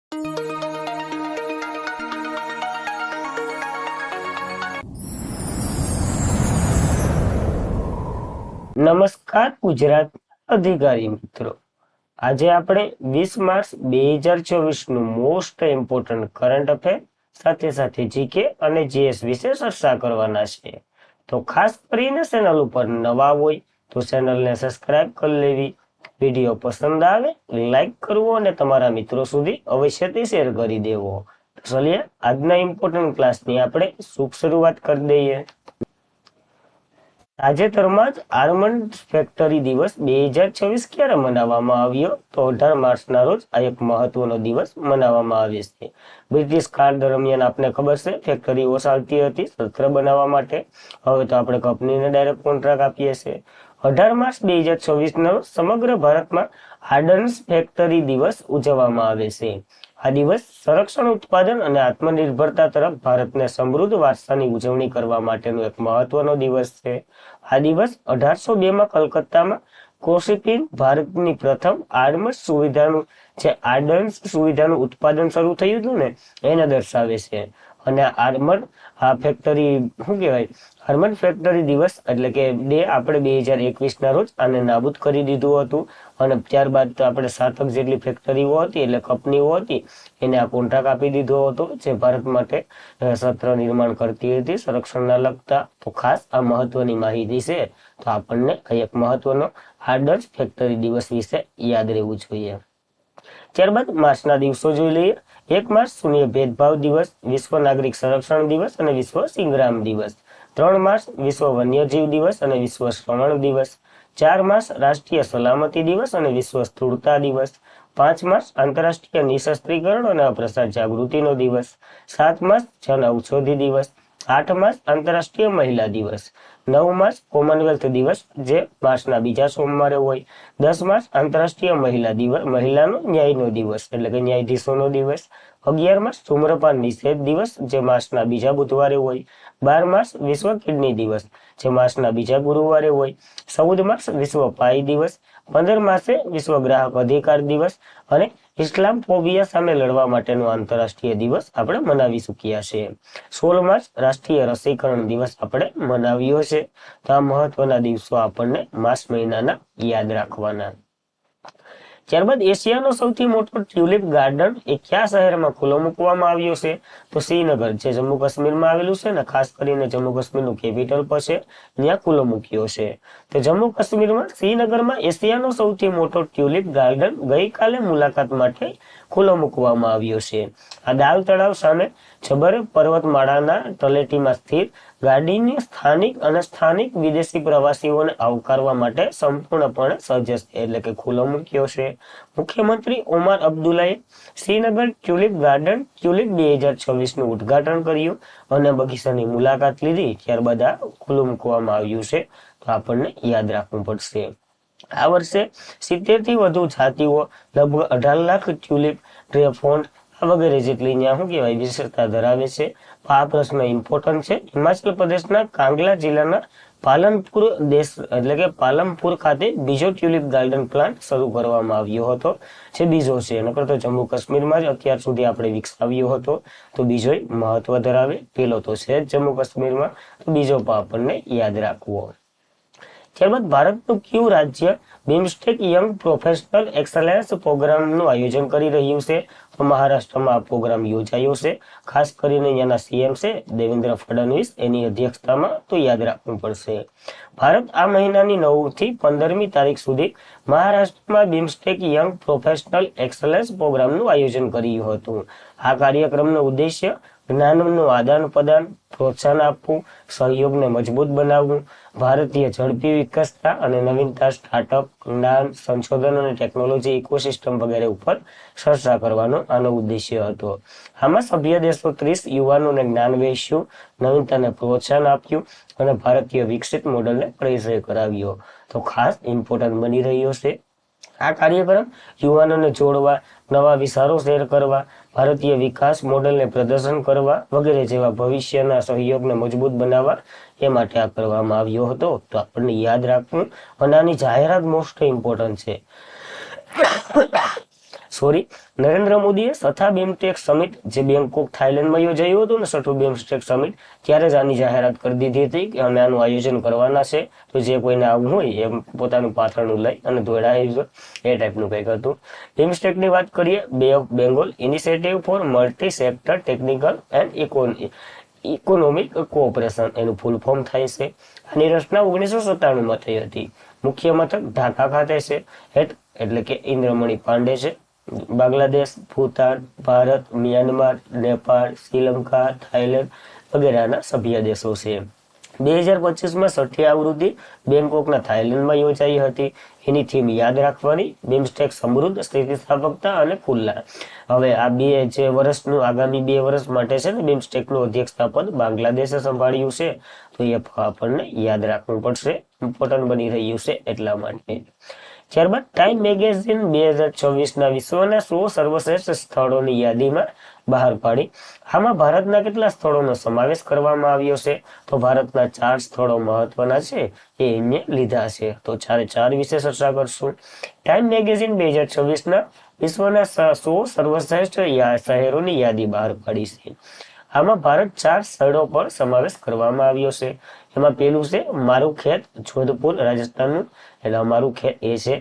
નમસ્કાર ગુજરાત અધિકારી મિત્રો, આજે આપણે 20 માર્ચ 2024 નું મોસ્ટ ઇમ્પોર્ટન્ટ કરંટ અફેર સાથે સાથે જીકે અને જીએસ વિશે ચર્ચા કરવાના છે. તો ખાસ કરીને ચેનલ ઉપર નવા હોય તો ચેનલને સબસ્ક્રાઇબ કરી લેવી, વિડીયો પસંદ આવે લાઈક કરવો અને તમારા મિત્રો સુધી અવશ્યથી શેર કરી દેવો. તો ચલીએ આજના ઇમ્પોર્ટન્ટ ક્લાસની આપણે શુભ શરૂઆત કરી દઈએ. તાજેતરમાં જ આર્મડ ફેક્ટરી દિવસ 2026 ક્યારે મનાવવામાં આવ્યો? તો 18 માર્ચના રોજ આ એક મહત્વનો દિવસ મનાવવામાં આવે છે. બ્રિટિશ કાળ દરમિયાન આપને ખબર છે ફેક્ટરીઓ ચાલતી હતી શસ્ત્ર બનાવવા માટે. હવે તો આપણે કંપનીને ડાયરેક્ટ કોન્ટ્રાક્ટ આપીએ છીએ. 18 માર્ચ 2024 રોજ સમગ્ર ભારતમાં આર્ડન્સ ફેક્ટરી દિવસ ઉજવવામાં આવે છે. આ દિવસ સંરક્ષણ, ઉત્પાદન અને આત્મનિર્ભરતા તરફ ભારતને સમૃદ્ધ વારસાની ઉજવણી કરવા માટેનો એક મહત્વનો દિવસ છે. આ દિવસ 1802 માં કલકત્તામાં કોશિકીન ભારતની પ્રથમ આર્મડ સુવિધાનું જે આર્ડન્સ સુવિધાનું ઉત્પાદન શરૂ થયું હતું ને એને દર્શાવે છે. અને આર્મડ આ ફેક્ટરી શું કહેવાય, આર્મડ ફેક્ટરી દિવસ એટલે કે ડે આપણે 2021 ના રોજ આને નાબૂદ કરી દીધું હતું. અને ત્યારબાદ તો આપણે 7 જેટલી ફેક્ટરીઓ હતી એટલે કંપનીઓ હતી એને આ કોન્ટ્રાક્ટ આપી દીધો હતો જે ભારત માટે શસ્ત્ર નિર્માણ કરતી હતી સંરક્ષણના લગતા. તો ખાસ આ મહત્વની માહિતી છે, તો આપણને એક મહત્વનો આર્ડન્સ ફેક્ટરી દિવસ વિશે યાદ રહેવું જોઈએ. ત્યારબાદ માર્ચના દિવસો જોઈ લઈએ. 1 માર્ચ શૂન્ય ભેદભાવ દિવસ, વિશ્વ નાગરિક સંરક્ષણ દિવસ અને વિશ્વ સંગ્રામ દિવસ. 3 માર્ચ વિશ્વ વન્યજીવ દિવસ અને વિશ્વ શ્રવણ દિવસ. 4 માર્ચ રાષ્ટ્રીય સલામતી દિવસ અને વિશ્વ સ્થૂળતા દિવસ. 5 માર્ચ આંતરરાષ્ટ્રીય નિશસ્ત્રીકરણ અને અપ્રસાર જાગૃતિનો દિવસ. 7 માર્ચ જન ઔષધિ દિવસ. 8 માર્ચ આંતરરાષ્ટ્રીય મહિલા દિવસ. 9 માર્ચ કોમનવેલ્થ દિવસ જે માર્ચના બીજા સોમવારે હોય. 10 માર્ચ આંતરરાષ્ટ્રીય મહિલા દિવસ, મહિલાનો ન્યાયનો દિવસ એટલે કે ન્યાયાધીશોનો દિવસ. 11 માર્ચ ધૂમ્રપાન નિષેધ દિવસ જે માર્ચના બીજા બુધવારે હોય. 12 માર્ચ વિશ્વ કિડની દિવસ જે માર્ચના બીજા ગુરુવારે હોય. 14 માર્ચ વિશ્વ પાઈ દિવસ. 15 માર્ચે વિશ્વ ગ્રાહક અધિકાર દિવસ અને ઇસ્લામ ફોબિયા સામે લડવા માટેનો આંતરરાષ્ટ્રીય દિવસ આપણે મનાવી ચૂક્યા છે. 16 માર્ચ રાષ્ટ્રીય રસીકરણ દિવસ આપણે મનાવ્યો છે. તો આ મહત્વના દિવસો આપણને માર્ચ મહિનાના યાદ રાખવાના. ત્યારબાદ એશિયાનો સૌથી મોટો ટ્યુલિપ ગાર્ડન એ કયા શહેરમાં ખુલ્લો મૂકવામાં આવ્યો છે? તો શ્રીનગર જે જમ્મુ કાશ્મીરમાં આવેલું છે ને, ખાસ કરીને જમ્મુ કાશ્મીરનું કેપિટલ પર છે, ત્યાં ખુલ્લો મૂક્યો છે. તો જમ્મુ કાશ્મીરમાં શ્રીનગરમાં એશિયાનો સૌથી મોટો ટ્યુલિપ ગાર્ડન ગઈકાલે મુલાકાત માટે ખુલ્લો મૂકવામાં આવ્યો છે. આ દાલ તળાવ સામે જબર પર્વતમાળાના તળેટીમાં સ્થિત ગાડીની સ્થાનિક વિદેશી પ્રવાસીઓને આવકારવા માટે સંપૂર્ણપણે સજ્જ છે એટલે કે ખુલ્લો મૂક્યો છે. મુખ્યમંત્રી Amar અબ્દુલ્લાએ Srinagar tulip garden tulip 2026 નું ઉદ્ઘાટન કર્યું અને બગીચાની મુલાકાત લીધી. ત્યારબાદ આ ખુલ્લું મૂકવામાં આવ્યું છે. તો આપણને યાદ રાખવું પડશે. આ વર્ષે 70 થી વધુ જાતિઓ, લગભગ 18 લાખ ટ્યુલિપ ટ્રી ફોન્ટ વગેરે જેટલી ત્યાં શું કહેવાય વિશેષતા ધરાવે છે. આ પ્રશ્ન ઇમ્પોર્ટન્ટ છે. હિમાચલ પ્રદેશના કાંગલા જિલ્લાના પાલનપુર ખાતે બીજો ટ્યુલિપ ગાર્ડન પ્લાન્ટ શરૂ કરવામાં આવ્યો હતો જે બીજો છે. નકર તો જમ્મુ કાશ્મીરમાં જ અત્યાર સુધી આપણે વિકસાવ્યો હતો. તો બીજો મહત્વ ધરાવે. પેલો તો છે જ જમ્મુ કાશ્મીરમાં, તો બીજો પણ આપણને યાદ રાખવો. ત્યારબાદ ભારતનું કયું રાજ્ય બિમસ્ટેક યંગ પ્રોફેશનલ એક્સલન્સ પ્રોગ્રામનું આયોજન કરી રહ્યું છે? તો મહારાષ્ટ્રમાં આ પ્રોગ્રામ યોજાયો છે. ખાસ કરીને અહીંયાના સીએમ છે દેવેન્દ્ર ફડણવીસ, એની અધ્યક્ષતામાં. તો યાદ રાખવું પડશે. ભારત આ મહિનાની 9 થી 15મી તારીખ સુધી મહારાષ્ટ્રમાં બિમસ્ટેક યંગ પ્રોફેશનલ એક્સલન્સ પ્રોગ્રામનું આયોજન કર્યું હતું. આ કાર્યક્રમનો ઉદ્દેશ્ય જ્ઞાનનું આદાન પ્રદાન, પ્રોત્સાહન આપવું, સહયોગને મજબૂત બનાવવું, ભારતીય ઝડપી વિકસતા અને નવીનતા, સ્ટાર્ટઅપ, જ્ઞાન, સંશોધન અને ટેકનોલોજી ઇકોસિસ્ટમ વગેરે ઉપર ચર્ચા કરવાનો આનો ઉદ્દેશ્ય હતો. આમાં સભ્ય દેશો 30 યુવાનોને જ્ઞાન વહેંચ્યું, નવીનતાને પ્રોત્સાહન આપ્યું અને ભારતીય વિકસિત મોડલને પરિચય કરાવ્યો. તો ખાસ ઇમ્પોર્ટન્ટ બની રહ્યો છે. આ કાર્યક્રમ યુવાનોને જોડવા, નવા વિચારો શેર કરવા, ભારતીય વિકાસ મોડેલને પ્રદર્શન કરવા વગેરે જેવા ભવિષ્યના સહયોગને મજબૂત બનાવવા એ માટે આ કરવામાં આવ્યો હતો. તો આપણને યાદ રાખવું અને આની જાહેરાત મોસ્ટ ઇમ્પોર્ટન્ટ છે. નરેન્દ્ર મોદીએ છઠ્ઠા BIMSTEC સમિટ જે બેંકોક થાઈલેન્ડમાં યોજાયું હતું ને, છઠ્ઠું BIMSTEC સમિટ, ત્યારે જ આની જાહેરાત કરી દીધી હતી કે અમે આનું આયોજન કરવાના છે, તો જે કોઈને આવવું હોય એ પોતાનું પાથરણું લઈ અને દોડાવી એ ટાઈપનું કંઈક હતું. BIMSTECની વાત કરીએ, બે of Bengal initiative four multi sector technical and economic cooperation, એનું ફૂલ ફોર્મ થાય છે. આની રચના 1997માં થઈ હતી. મુખ્ય મથક ઢાકા ખાતે છે. હેડ એટલે કે ઇન્દ્રમણી પાંડે છે. બાંગ્લાદેશ, ભૂતાન, ભારત, મ્યાનમાર, નેપાળ, શ્રીલંકા, થાઈલેન્ડ વગેરેના સભ્ય દેશો છે. 2025માં છઠ્ઠી આવૃત્તિ બેંકોકના થાઈલેન્ડમાં યોજાઈ હતી. એની થીમ યાદ રાખવાની, BIMSTEC સમૃદ્ધ, સ્થિતિસ્થાપકતા અને ખુલ્લા. હવે આ જે વર્ષનું આગામી 2 વર્ષ માટે છે ને, BIMSTECનું અધ્યક્ષતા પદ બાંગ્લાદેશે સંભાળ્યું છે, તો એ આપણને યાદ રાખવું પડશે, ઇમ્પોર્ટન્ટ બની રહ્યું છે એટલા માટે. ત્યારબાદ ટાઈમ મેગેઝિન 2024ના વિશ્વના 100 સર્વશ્રેષ્ઠ સ્થળોની યાદીમાં બહાર પાડી. આમાં ભારતના કેટલા સ્થળોનો સમાવેશ કરવામાં આવ્યો છે? તો ભારતના 4 સ્થળો મહત્વના છે, એ એને લીધા છે. તો 4 વિશે ચર્ચા કરશું. ટાઈમ મેગેઝિન 2024ના વિશ્વના 100 સર્વશ્રેષ્ઠ શહેરોની યાદી બહાર પાડી છે. આમાં ભારત 4 સ્થળો પર સમાવેશ કરવામાં આવ્યો છે. એમાં પેલું છે મારું ખેત, જોધપુર, રાજસ્થાનનું. એટલે અમારું ખેત એ છે.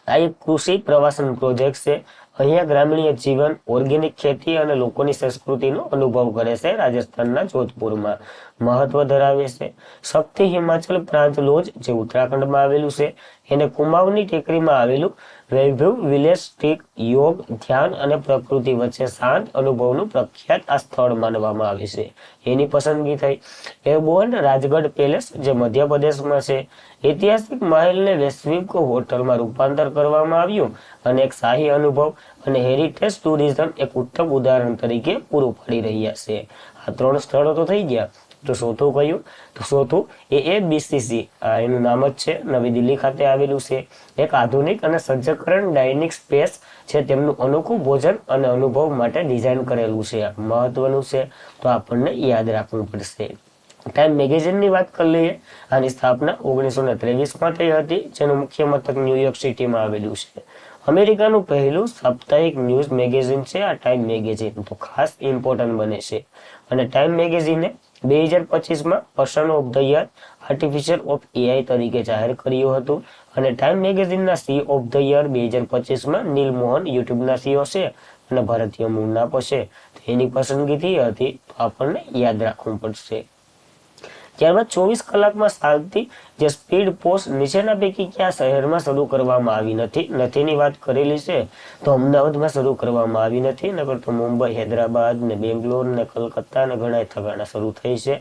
આ એક કૃષિ પ્રવાસન પ્રોજેક્ટ છે. અહીંયા ગ્રામીણ જીવન, ઓર્ગેનિક ખેતી અને લોકોની સંસ્કૃતિનો અનુભવ કરે છે. રાજસ્થાનના જોધપુરમાં મહત્વ ધરાવે છે. શક્તિ હિમાચલ પ્રાંત લોજ, જે ઉત્તરાખંડમાં આવેલું છે. એને કુમાઉની ટેકરીમાં આવેલું વૈભવ વિલેજ સ્ટીક યોગ, ધ્યાન અને પ્રકૃતિ વચ્ચે શાંત અનુભવનું પ્રખ્યાત આ સ્થળ માનવામાં આવે છે. એની પસંદગી થઈ. એરબોર્ન રાજગઢ પેલેસ, જે મધ્યપ્રદેશમાં છે. ઐતિહાસિક મહેલને વૈશ્વિક હોટલમાં રૂપાંતર કરવામાં આવ્યું અને એક શાહી અનુભવ અને હેરિટેજ ટુરિઝમ એક ઉત્તમ ઉદાહરણ તરીકે પૂરું પાડી રહ્યા છે. આ 3 સ્થળો તો થઈ ગયા. તો ચોથું કયું? તો ચોથું AABCC, એનું નામ જ છે, નવી દિલ્હી ખાતે આવેલું છે. એક આધુનિક અને સજ્જકરણ ડાઇનિંગ સ્પેસ છે. તેમનું અનોખું ભોજન અને અનુભવ માટે ડિઝાઇન કરેલું છે. મહત્વનું છે, તો આપણને યાદ રાખવું પડશે. ટાઈમ મેગેઝિનની વાત કરી લઈએ. આની સ્થાપના 1923માં થઈ હતી, જેનું મુખ્ય મથક ન્યુયોર્ક સિટીમાં આવેલું છે. અમેરિકાનું પહેલું સાપ્તાહિક ન્યૂઝ મેગેઝિન છે આ ટાઈમ મેગેઝિન, તો ખાસ ઇમ્પોર્ટન્ટ બને છે. અને ટાઈમ મેગેઝિને 2025માં person of the year artificial of AI તરીકે જાહેર કર્યું હતું. અને ટાઈમ મેગેઝિનના સી ઓફ ધ યર 2025માં નીલ મોહન યુટ્યુબના CEO છે અને ભારતીય મૂળના છે. એની પસંદગી થઈ હતી, તો આપણને યાદ રાખવું પડશે. ત્યારબાદ 24 કલાકમાં ચાલતી જે સ્પીડ પોસ્ટ નીચેના પૈકી કયા શહેરમાં શરૂ કરવામાં આવી નથી? નથીની વાત કરેલી છે, તો અમદાવાદમાં શરૂ કરવામાં આવી નથી, નકર તો મુંબઈ, હૈદરાબાદ ને બેંગ્લોર ને કલકત્તા ને ઘણા ઠેકાણા શરૂ થઈ છે.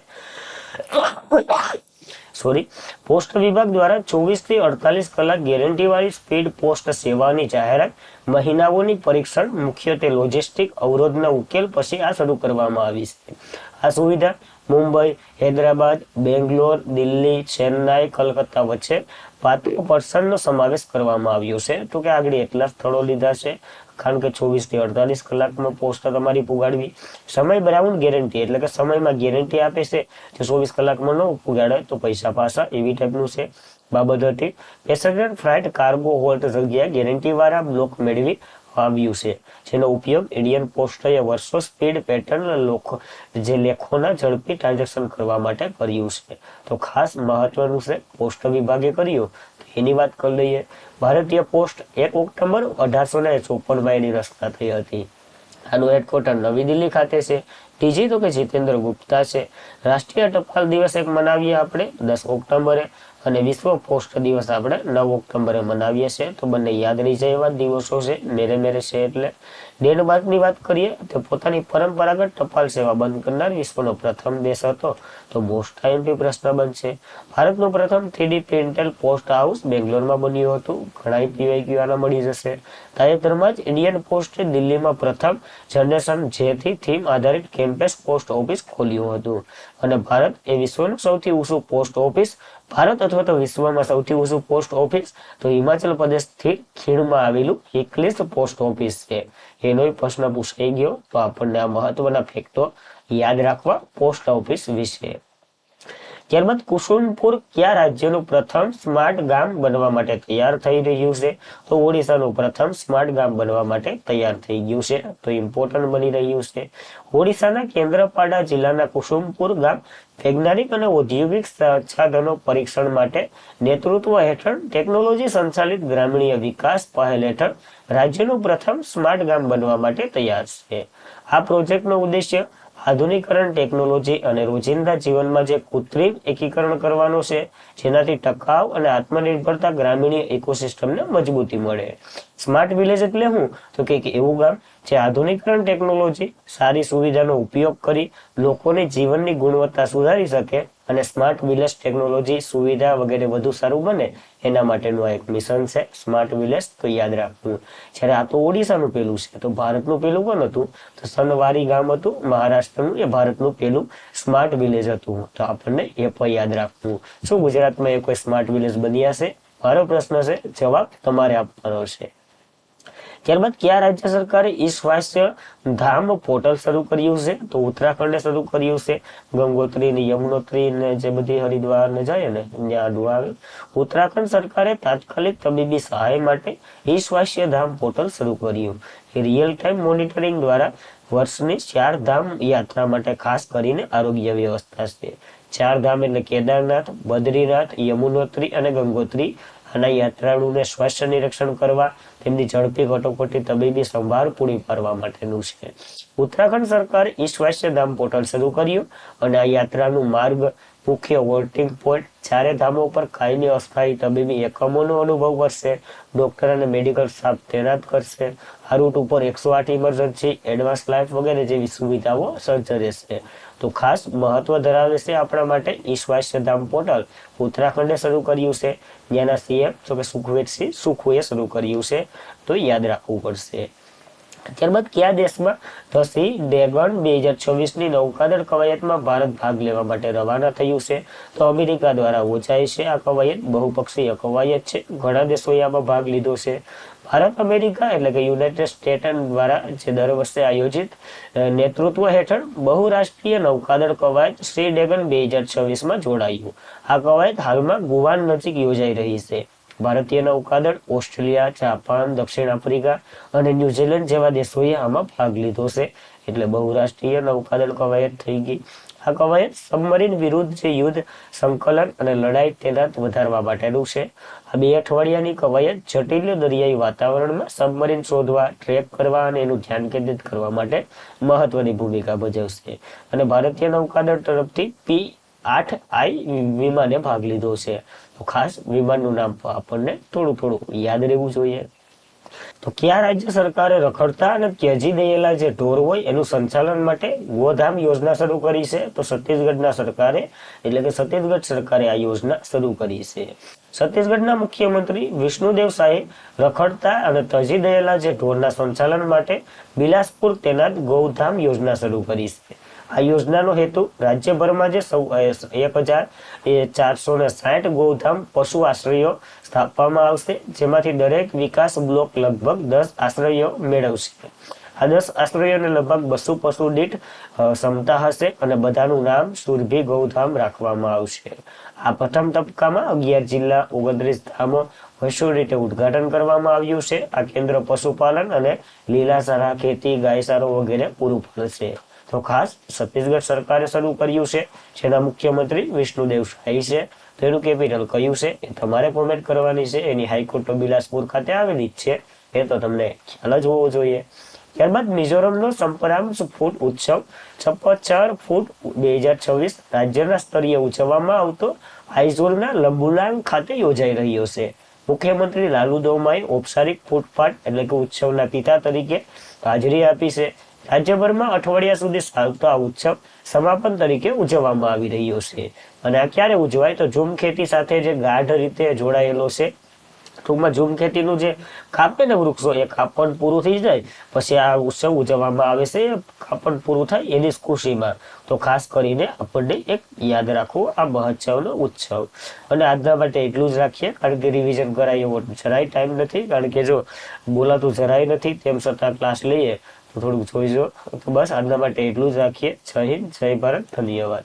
પોસ્ટ વિભાગ દ્વારા 24 થી 48 કલાક ગેરંટી વાળી સ્પીડ પોસ્ટ સેવાની જાહેરાત, મહિનાઓની પરીક્ષણ, મુખ્યત્વે લોજિસ્ટિક અવરોધના ઉકેલ પછી આ શરૂ કરવામાં આવી છે. આ સુવિધા મુંબઈ, હૈદરાબાદ, બેંગ્લોર, દિલ્હી, ચેન્નાઈ, કલકત્તા વચ્ચે 5% સમાવેશ કરવામાં આવ્યો છે. તો કે આગળ એટલા સ્થળો લીધા છે, કારણ કે 24 થી 48 કલાકમાં પોસ્ટ તમારી પુગાડવી. સમય બ્રાઉન ગેરંટી, એટલે કે સમયમાં ગેરંટી આપે છે. જો 24 કલાકમાં ન પુગાડે તો પૈસા પાછા, એવી ટાઈપનું છે બાબત હતી. પેસેન્જર ફ્લાઇટ કાર્ગો હોલ્ટ જગ્યાએ ગેરંટી વાળા બ્લોક મેળવી આવ્યું છે, જેનો ઉપયોગ ઇન્ડિયન પોસ્ટે વર્ષો સ્પીડ પેટર્ન જે લેખોના ઝડપી ટ્રાન્ઝેક્શન કરવા માટે કર્યું છે. તો ખાસ મહત્વનું છે, પોસ્ટ વિભાગે કર્યું. એની વાત કરી લઈએ. ભારતીય પોસ્ટ 1 ઓક્ટોબર 1854માં એની રચના થઈ હતી. આનું હેડક્વાર્ટર નવી દિલ્હી ખાતે છે. ટીજી તો કે જીતેન્દ્ર ગુપ્તા છે. રાષ્ટ્રીય ટપાલ દિવસ એક મનાવીએ આપણે 10 ઓક્ટોબરે, અને વિશ્વ પોસ્ટ દિવસ આપણે 9 ઓક્ટોબરે મનાવીએ છીએ. તો બંને યાદ રહી જાય એવા દિવસો છે, મેરે મેરે છે. એટલે ડેનમાર્કની વાત કરીએ તો પોતાની પરંપરાગત ટપાલ સેવા બંધ કરનાર વિશ્વનો પ્રથમ દેશ હતો. તો મોસ્ટ આઈએમપી પ્રશ્ન બનશે. ભારતનું પ્રથમ 3D પ્રિન્ટેડ પોસ્ટ હાઉસ બેંગ્લોરમાં બન્યું હતું. ઘણા PYQ આના મળી જશે. તાજેતરમાં જ ઇન્ડિયન પોસ્ટે દિલ્હીમાં પ્રથમ જનરેશન જેથી થીમ આધારિત કેમ્પસ પોસ્ટ ઓફિસ ખોલ્યું હતું. અને ભારત એ વિશ્વનું સૌથી ઊંચું પોસ્ટ ઓફિસ, ભારત અથવા તો વિશ્વમાં સૌથી ઊંચું પોસ્ટ ઓફિસ તો હિમાચલ પ્રદેશથી ખીણમાં આવેલું હિકલિસ પોસ્ટ ઓફિસ છે. એનો પ્રશ્ન પૂછાઈ ગયો, તો આપણને આ મહત્વના ફેક્ટો યાદ રાખવા પોસ્ટ ઓફિસ વિશે. ત્યારબાદ કુસુમપુર કયા રાજ્યનું પ્રથમ સ્માર્ટ ગામ બનવા માટે તૈયાર થઈ રહ્યું છે? તો ઓડિશાનું પ્રથમ સ્માર્ટ ગામ બનવા માટે તૈયાર થઈ ગયું છે, તો ઇમ્પોર્ટન્ટ બની રહ્યું છે. ઓડિશાના કેન્દ્રપાડા જિલ્લાના કુસુમપુર ગામ વૈજ્ઞાનિક અને ઔદ્યોગિક સંસાધનો પરીક્ષણ માટે નેતૃત્વ હેઠળ ટેકનોલોજી સંચાલિત ગ્રામીણ વિકાસ પહેલ હેઠળ રાજ્યનું પ્રથમ સ્માર્ટ ગામ બનવા માટે તૈયાર છે. આ પ્રોજેક્ટનો ઉદ્દેશ્ય આધુનિકરણ, ટેકનોલોજી અને રોજિંદા જીવનમાં જે કૃત્રિમ એકીકરણ કરવાનો છે, જેનાથી ટકાઉ અને આત્મનિર્ભરતા ગ્રામીણ ઇકોસિસ્ટમને મજબૂતી મળે. સ્માર્ટ વિલેજ એટલે શું? તો કે એવું ગામ જે આધુનિકરણ, ટેકનોલોજી, સારી સુવિધાનો ઉપયોગ કરી લોકોની જીવનની ગુણવત્તા સુધારી શકે અને સ્માર્ટ વિલેજ ટેકનોલોજી, સુવિધા વગેરે વધુ સારું બને, એના માટેનું આ એક મિશન છે સ્માર્ટ વિલેજ. તો યાદ રાખવું. જ્યારે આ તો ઓડિશાનું પેલું છે, તો ભારતનું પેલું કોણ હતું? તો સનવારી ગામ હતું મહારાષ્ટ્રનું, એ ભારતનું પેલું સ્માર્ટ વિલેજ હતું. તો આપણને એ પણ યાદ રાખવું. શું ગુજરાતમાં એ કોઈ સ્માર્ટ વિલેજ બન્યા છે? મારો પ્રશ્ન છે, જવાબ તમારે આપવાનો છે. ત્યારબાદ કયા રાજ્ય સરકારે ઈ સ્વાસ્થ્ય ધામ પોર્ટલ શરૂ કર્યું છે? તો ઉત્તરાખંડે શરૂ કર્યું છે. ગંગોત્રી ને યમુનોત્રી ને જે બધી હરિદ્વાર ને જાય ને ત્યાં આડું આવે. ઉત્તરાખંડ સરકારે તાત્કાલિક તબીબી સહાય માટે ઈ સ્વાસ્થ્ય ધામ પોર્ટલ શરૂ કર્યું. રિયલ ટાઈમ મોનિટરિંગ દ્વારા વર્ષની 4 ધામ યાત્રા માટે ખાસ કરીને આરોગ્ય વ્યવસ્થા છે. 4 ધામ એટલે કેદારનાથ, બદ્રીનાથ, યમુનોત્રી અને ગંગોત્રી. આના યાત્રાળુને સ્વાસ્થ્ય નિરીક્ષણ કરવા, તેમની ઝડપી કટોકટી તબીબી સંભાળ પૂરી પાડવા માટેનું છે. ઉત્તરાખંડ સરકારે ઈ સ્વાસ્થ્ય ધામ પોર્ટલ શરૂ કર્યું અને આ યાત્રાનું માર્ગ, મુખ્ય વોટિંગ પોઈન્ટ, 4 ધામો પર કાયમી અસ્થાયી તબીબી એકમોનો અનુભવ કરશે. ડોક્ટર અને મેડિકલ સ્ટાફ તૈનાત કરશે. આ રૂટ ઉપર 108 ઇમરજન્સી, એડવાન્સ લાઈફ વગેરે જેવી સુવિધાઓ સજ્જ રહેશે. તો ખાસ મહત્વ ધરાવે છે આપણા માટે ઈ સ્વાસ્થ્ય ધામ પોર્ટલ. ઉત્તરાખંડે શરૂ કર્યું છે, ત્યાંના સીએમ તો કે સુખવીરસિંહ સુખુએ શરૂ કર્યું છે, તો યાદ રાખવું પડશે. ત્યારબાદ કયા દેશમાં ધ સી ડ્રેગન 2026ની નૌકાદળ કવાયતમાં ભારત ભાગ લેવા માટે રવાના થયું છે? તો અમેરિકા દ્વારા યોજાય છે આ કવાયત. બહુપક્ષીય કવાયત છે, ઘણા દેશોએ આમાં ભાગ લીધો છે. ભારત અમેરિકા એટલે કે યુનાઇટેડ સ્ટેટ્સ દ્વારા જે દર વર્ષે આયોજિત નેતૃત્વ હેઠળ બહુરાષ્ટ્રીય નૌકાદળ કવાયત સી ડ્રેગન 2026માં જોડાયું. આ કવાયત હાલમાં ગુવાન નજીક યોજાઈ રહી છે. ભારતીય નૌકાદળ ઓસ્ટ્રેલિયા, જાપાન, દક્ષિણ આફ્રિકા અને ન્યુઝીલેન્ડ જેવા દેશોએ આમાં ભાગ લીધો છે. એટલે બહુરાષ્ટ્રીય નૌકાદળ કવાયત થઈ ગઈ. આ કવાયત સબમરીન વિરુદ્ધ જે યુદ્ધ, સંકલન અને લડાઈ તૈનાત વધારવા માટેનું છે. આ 2 અઠવાડિયાની કવાયત જટિલ દરિયાઈ વાતાવરણમાં સબમરીન શોધવા, ટ્રેક કરવા અને એનું ધ્યાન કેન્દ્રિત કરવા માટે મહત્વની ભૂમિકા ભજવશે. અને ભારતીય નૌકાદળ તરફથી P-8I વિમાને ભાગ લીધો છે. તો ખાસ વિમાનનું નામ આપણને થોડું યાદ રહેવું જોઈએ. તો કયા રાજ્ય સરકારે રખડતા અને ત્યજી દયેલા જે ઢોર હોય એનું સંચાલન માટે ગોધામ યોજના શરૂ કરી છે? તો છત્તીસગઢના સરકારે એટલે કે છત્તીસગઢ સરકારે આ યોજના શરૂ કરી છે. છત્તીસગઢના મુખ્યમંત્રી વિષ્ણુદેવ શાહે રખડતા અને ત્યજી દયેલા જે ઢોરના સંચાલન માટે બિલાસપુર તૈનાત ગૌધામ યોજના શરૂ કરી છે. આ યોજનાનો હેતુ રાજ્યભરમાં જે 1460 ગૌધામ પશુ આશ્રયો સ્થાપવામાં આવશે, જેમાંથી દરેક વિકાસ બ્લોક લગભગ 10 આશ્રયો મેળવશે. આ 10 આશ્રયોને લગભગ 200 પશુ દીઠ ક્ષમતા હશે અને બધાનું નામ સુરભી ગૌધામ રાખવામાં આવશે. આ પ્રથમ તબક્કામાં 11 જિલ્લા, 29 ધામો મશહૂર રીતે ઉદ્ઘાટન કરવામાં આવ્યું છે. આ કેન્દ્ર પશુપાલન અને લીલાચારા, ખેતી, ગાયચારો વગેરે પૂરું પાડશે. તો ખાસ છત્તીસગઢ સરકારે શરૂ કર્યું છે, જેના મુખ્યમંત્રી વિષ્ણુદેવ શાહી છે. તો એનું કેપિટલ કયું છે એ તમારે કોમેન્ટ કરવાની છે. એની હાઈકોર્ટ તો બિલાસપુર ખાતે આવેલી જ છે, એ તો તમને ખ્યાલ જ હોવો જોઈએ. ત્યારબાદ મિઝોરમનો સંપરામસ ફૂડ ઉત્સવ 56 ફૂટ 2026 રાજ્યના સ્તરીય ઉજવવામાં આવતો આઇઝોલના લંબુલાંગ ખાતે યોજાઈ રહ્યો છે. મુખ્યમંત્રી લાલુ દોમાએ ઔપચારિક ફૂટપાથ એટલે કે ઉત્સવના પિતા તરીકે હાજરી આપી છે. રાજ્યભરમાં અઠવાડિયા સુધી ચાલતો આ ઉત્સવ સમાપન તરીકે ઉજવવામાં આવી રહ્યો છે. અને આ ક્યારે ઉજવાય? તો ઝૂમ ખેતી સાથે જે ગાઢ રીતે જોડાયેલો છે. ટૂંકમાં ઝૂમ ખેતીનું જે કાપે ને વૃક્ષો, એ કાપણ પૂરું થઈ જાય પછી આ ઉત્સવ ઉજવવામાં આવે છે. કાપણ પૂરું થાય એની ખુશીમાં. તો ખાસ કરીને આપણને એક યાદ રાખવું આ મહોત્સવનો ઉત્સવ. અને આજના માટે એટલું જ રાખીએ, કારણ કે રિવિઝન કરાય એવો જરાય ટાઈમ નથી, કારણ કે જો બોલાતું જરાય નથી, તેમ છતાં ક્લાસ લઈએ તો થોડુંક જોઈજો. તો બસ આજના માટે એટલું જ રાખીએ. જય હિન્દ, જય ભારત, ધન્યવાદ.